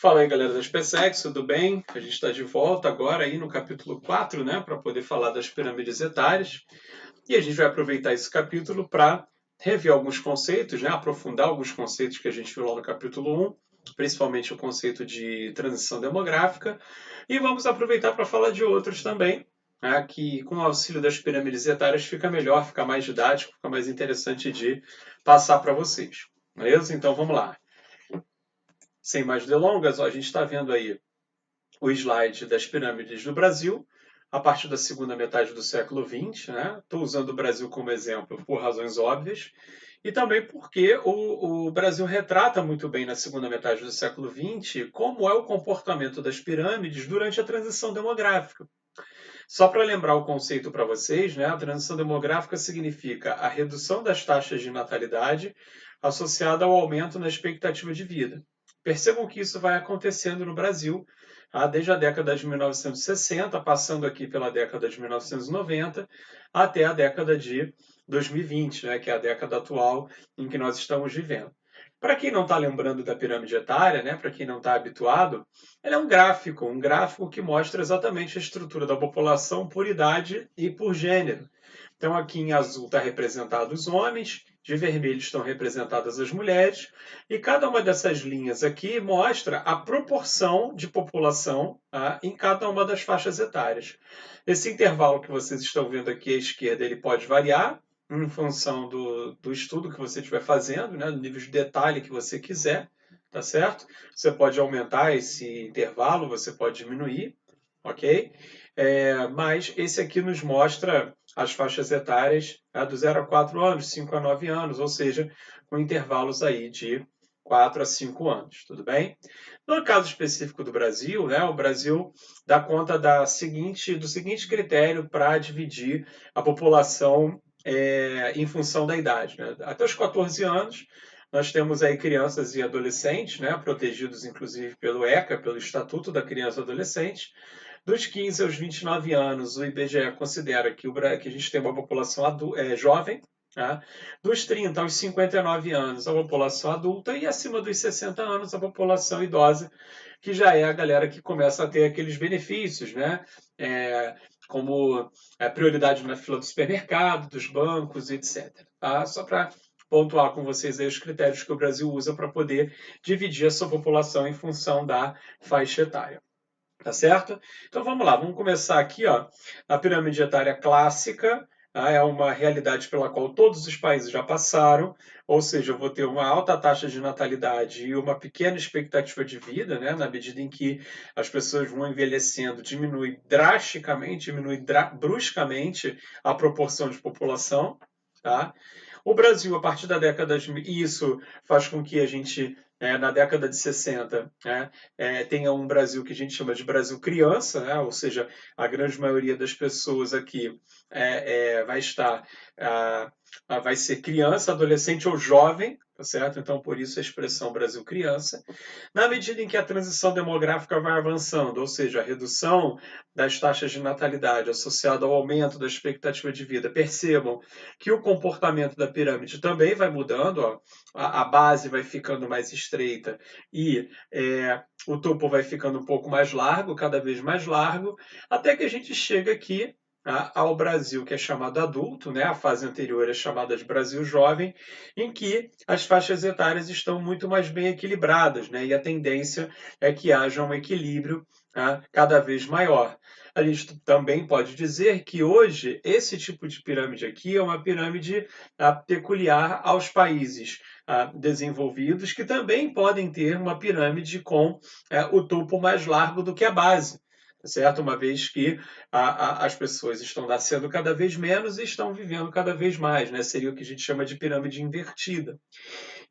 Fala aí, galera da SpaceX, tudo bem? A gente está de volta agora aí no capítulo 4, né, para poder falar das pirâmides etárias. E a gente vai aproveitar esse capítulo para rever alguns conceitos, né, aprofundar alguns conceitos que a gente viu lá no capítulo 1, principalmente o conceito de transição demográfica. E vamos aproveitar para falar de outros também, né, que com o auxílio das pirâmides etárias fica melhor, fica mais didático, fica mais interessante de passar para vocês. Beleza? Então vamos lá. Sem mais delongas, ó, a gente está vendo aí o slide das pirâmides do Brasil, a partir da segunda metade do século XX. Estou usando o Brasil como exemplo por razões óbvias, e também porque o Brasil retrata muito bem na segunda metade do século XX como é o comportamento das pirâmides durante a transição demográfica. Só para lembrar o conceito para vocês, a transição demográfica significa a redução das taxas de natalidade associada ao aumento na expectativa de vida. Percebam que isso vai acontecendo no Brasil desde a década de 1960, passando aqui pela década de 1990, até a década de 2020, que é a década atual em que nós estamos vivendo. Para quem não está lembrando da pirâmide etária, para quem não está habituado, ela é um gráfico que mostra exatamente a estrutura da população por idade e por gênero. Então, aqui em azul está representado os homens, de vermelho estão representadas as mulheres, e cada uma dessas linhas aqui mostra a proporção de população em cada uma das faixas etárias. Esse intervalo que vocês estão vendo aqui à esquerda, ele pode variar em função do estudo que você estiver fazendo, do nível de detalhe que você quiser, tá certo? Você pode aumentar esse intervalo, você pode diminuir, ok? Mas esse aqui nos mostra as faixas etárias do 0 a 4 anos, 5 a 9 anos, ou seja, com intervalos aí de 4 a 5 anos, tudo bem? No caso específico do Brasil, o Brasil dá conta do seguinte critério para dividir a população em função da idade. Até os 14 anos, nós temos aí crianças e adolescentes, protegidos inclusive pelo ECA, pelo Estatuto da Criança e Adolescente. Dos 15 aos 29 anos, o IBGE considera que a gente tem uma população jovem. Dos 30 aos 59 anos, a população adulta, e acima dos 60 anos, a população idosa, que já é a galera que começa a ter aqueles benefícios, como a prioridade na fila do supermercado, dos bancos, etc. Só para pontuar com vocês aí os critérios que o Brasil usa para poder dividir a sua população em função da faixa etária. Tá certo? Então vamos lá, vamos começar aqui. A pirâmide etária clássica é uma realidade pela qual todos os países já passaram, ou seja, eu vou ter uma alta taxa de natalidade e uma pequena expectativa de vida, na medida em que as pessoas vão envelhecendo, diminui drasticamente, bruscamente a proporção de população. Tá? O Brasil, a partir da década de... Isso faz com que a gente, na década de 60, tenha um Brasil que a gente chama de Brasil criança, ou seja, a grande maioria das pessoas aqui vai ser criança, adolescente ou jovem, tá certo? Então, por isso a expressão Brasil criança. Na medida em que a transição demográfica vai avançando, ou seja, a redução das taxas de natalidade associada ao aumento da expectativa de vida, percebam que o comportamento da pirâmide também vai mudando, a base vai ficando mais estreita e o topo vai ficando um pouco mais largo, cada vez mais largo, até que a gente chega aqui ao Brasil, que é chamado adulto, a fase anterior é chamada de Brasil jovem, em que as faixas etárias estão muito mais bem equilibradas, e a tendência é que haja um equilíbrio cada vez maior. A gente também pode dizer que hoje esse tipo de pirâmide aqui é uma pirâmide peculiar aos países desenvolvidos, que também podem ter uma pirâmide com o topo mais largo do que a base. Certo? Uma vez que as pessoas estão nascendo cada vez menos e estão vivendo cada vez mais. Seria o que a gente chama de pirâmide invertida.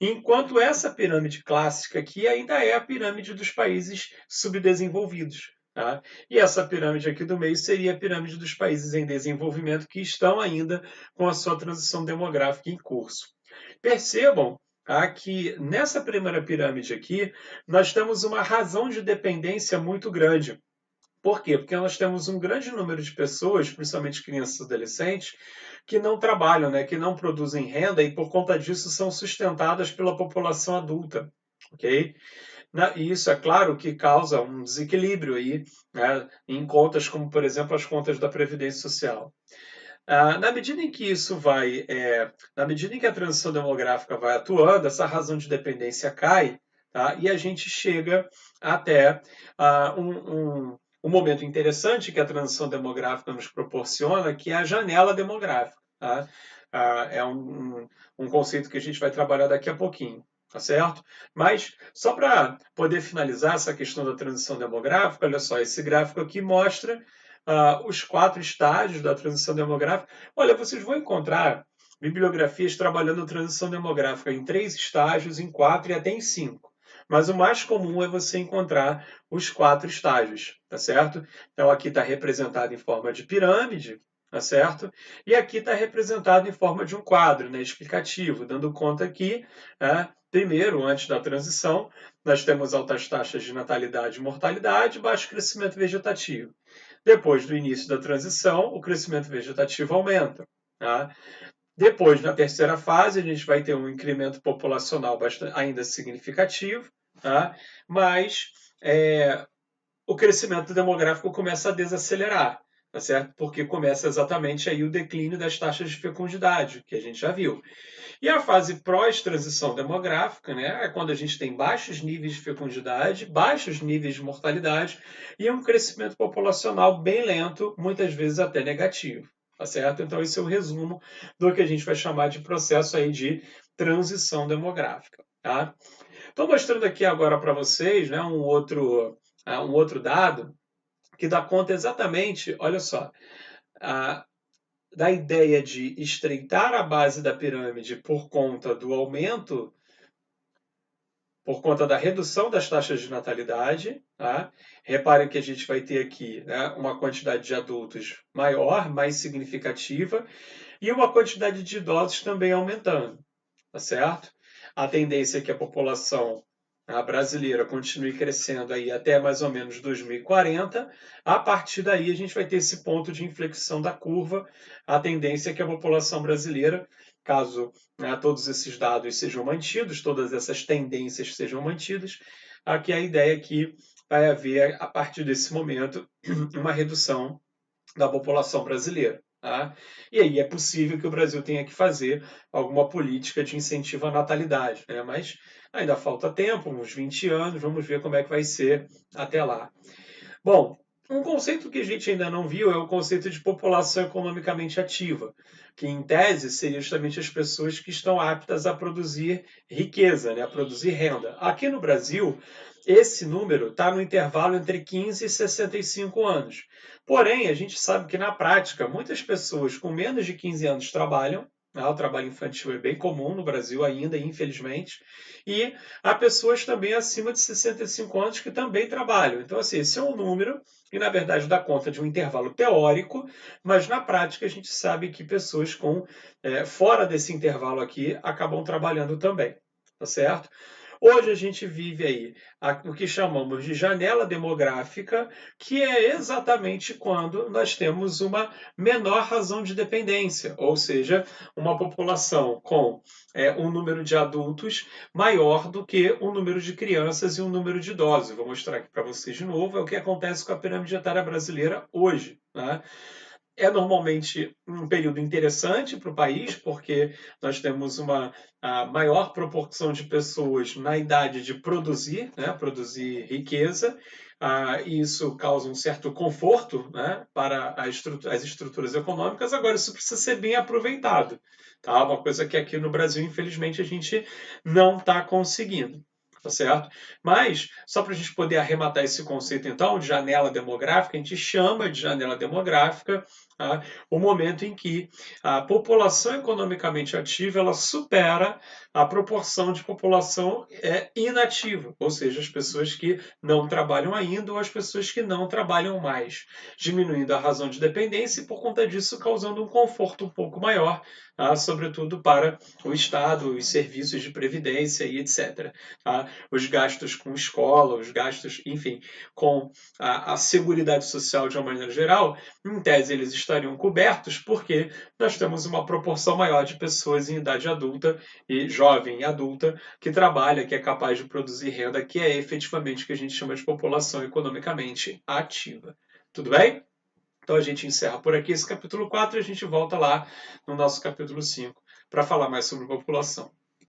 Enquanto essa pirâmide clássica aqui ainda é a pirâmide dos países subdesenvolvidos. Tá? E essa pirâmide aqui do meio seria a pirâmide dos países em desenvolvimento que estão ainda com a sua transição demográfica em curso. Percebam que nessa primeira pirâmide aqui, nós temos uma razão de dependência muito grande. Por quê? Porque nós temos um grande número de pessoas, principalmente crianças e adolescentes, que não trabalham, que não produzem renda e, por conta disso, são sustentadas pela população adulta. Ok? E isso, é claro, que causa um desequilíbrio aí, né, em contas como, por exemplo, as contas da Previdência Social. Na medida em que na medida em que a transição demográfica vai atuando, essa razão de dependência cai, tá? E a gente chega até um momento interessante que a transição demográfica nos proporciona, que é a janela demográfica. Tá? É um conceito que a gente vai trabalhar daqui a pouquinho. Tá certo? Mas, só para poder finalizar essa questão da transição demográfica, olha só, esse gráfico aqui mostra os 4 estágios da transição demográfica. Olha, vocês vão encontrar bibliografias trabalhando transição demográfica em 3 estágios, em 4 e até em 5. Mas o mais comum é você encontrar os 4 estágios, tá certo? Então aqui está representado em forma de pirâmide, tá certo? E aqui está representado em forma de um quadro, né, explicativo, dando conta que, primeiro, antes da transição, nós temos altas taxas de natalidade e mortalidade, baixo crescimento vegetativo. Depois do início da transição, o crescimento vegetativo aumenta. Tá? Depois, na terceira fase, a gente vai ter um incremento populacional ainda significativo, tá? Mas o crescimento demográfico começa a desacelerar, tá certo? Porque começa exatamente aí o declínio das taxas de fecundidade, que a gente já viu. E a fase pós-transição demográfica, né, é quando a gente tem baixos níveis de fecundidade, baixos níveis de mortalidade e um crescimento populacional bem lento, muitas vezes até negativo. Tá certo? Então, esse é o resumo do que a gente vai chamar de processo aí de transição demográfica. Tá? Estou mostrando aqui agora para vocês, né, um outro dado que dá conta exatamente, olha só, da ideia de estreitar a base da pirâmide por conta do aumento, por conta da redução das taxas de natalidade. Tá? Reparem que a gente vai ter aqui, né, uma quantidade de adultos maior, mais significativa, e uma quantidade de idosos também aumentando. Tá certo? A tendência é que a população brasileira continue crescendo aí até mais ou menos 2040. A partir daí, a gente vai ter esse ponto de inflexão da curva. A tendência é que a população brasileira, caso todos esses dados sejam mantidos, todas essas tendências sejam mantidas, aqui a ideia é que vai haver, a partir desse momento, uma redução da população brasileira. Tá? E aí é possível que o Brasil tenha que fazer alguma política de incentivo à natalidade, né? Mas ainda falta tempo, uns 20 anos, vamos ver como é que vai ser até lá. Bom, um conceito que a gente ainda não viu é o conceito de população economicamente ativa, que em tese seria justamente as pessoas que estão aptas a produzir riqueza, né, a produzir renda. Aqui no Brasil, esse número está no intervalo entre 15 e 65 anos. Porém, a gente sabe que na prática, muitas pessoas com menos de 15 anos trabalham. O trabalho infantil é bem comum no Brasil ainda, infelizmente. E há pessoas também acima de 65 anos que também trabalham. Então, assim, esse é um número que, na verdade, dá conta de um intervalo teórico, mas na prática a gente sabe que pessoas fora desse intervalo aqui acabam trabalhando também. Tá certo? Hoje a gente vive aí o que chamamos de janela demográfica, que é exatamente quando nós temos uma menor razão de dependência, ou seja, uma população com um número de adultos maior do que o número de crianças e o número de idosos. Vou mostrar aqui para vocês de novo, é o que acontece com a pirâmide etária brasileira hoje. Né? É normalmente um período interessante para o país, porque nós temos uma maior proporção de pessoas na idade de produzir, né, produzir riqueza, e isso causa um certo conforto, né, para as estruturas econômicas. Agora, isso precisa ser bem aproveitado. Tá? Uma coisa que aqui no Brasil, infelizmente, a gente não está conseguindo. Tá certo? Mas, só para a gente poder arrematar esse conceito, então, de janela demográfica, a gente chama de janela demográfica o momento em que a população economicamente ativa ela supera a proporção de população inativa, ou seja, as pessoas que não trabalham ainda ou as pessoas que não trabalham mais, diminuindo a razão de dependência e, por conta disso, causando um conforto um pouco maior, sobretudo para o Estado, os serviços de previdência e etc. Os gastos com escola, os gastos, enfim, com a Seguridade Social de uma maneira geral, em tese eles estariam cobertos, porque nós temos uma proporção maior de pessoas em idade adulta e jovem e adulta que trabalha, que é capaz de produzir renda, que é efetivamente o que a gente chama de população economicamente ativa. Tudo bem? Então a gente encerra por aqui esse capítulo 4 e a gente volta lá no nosso capítulo 5 para falar mais sobre população.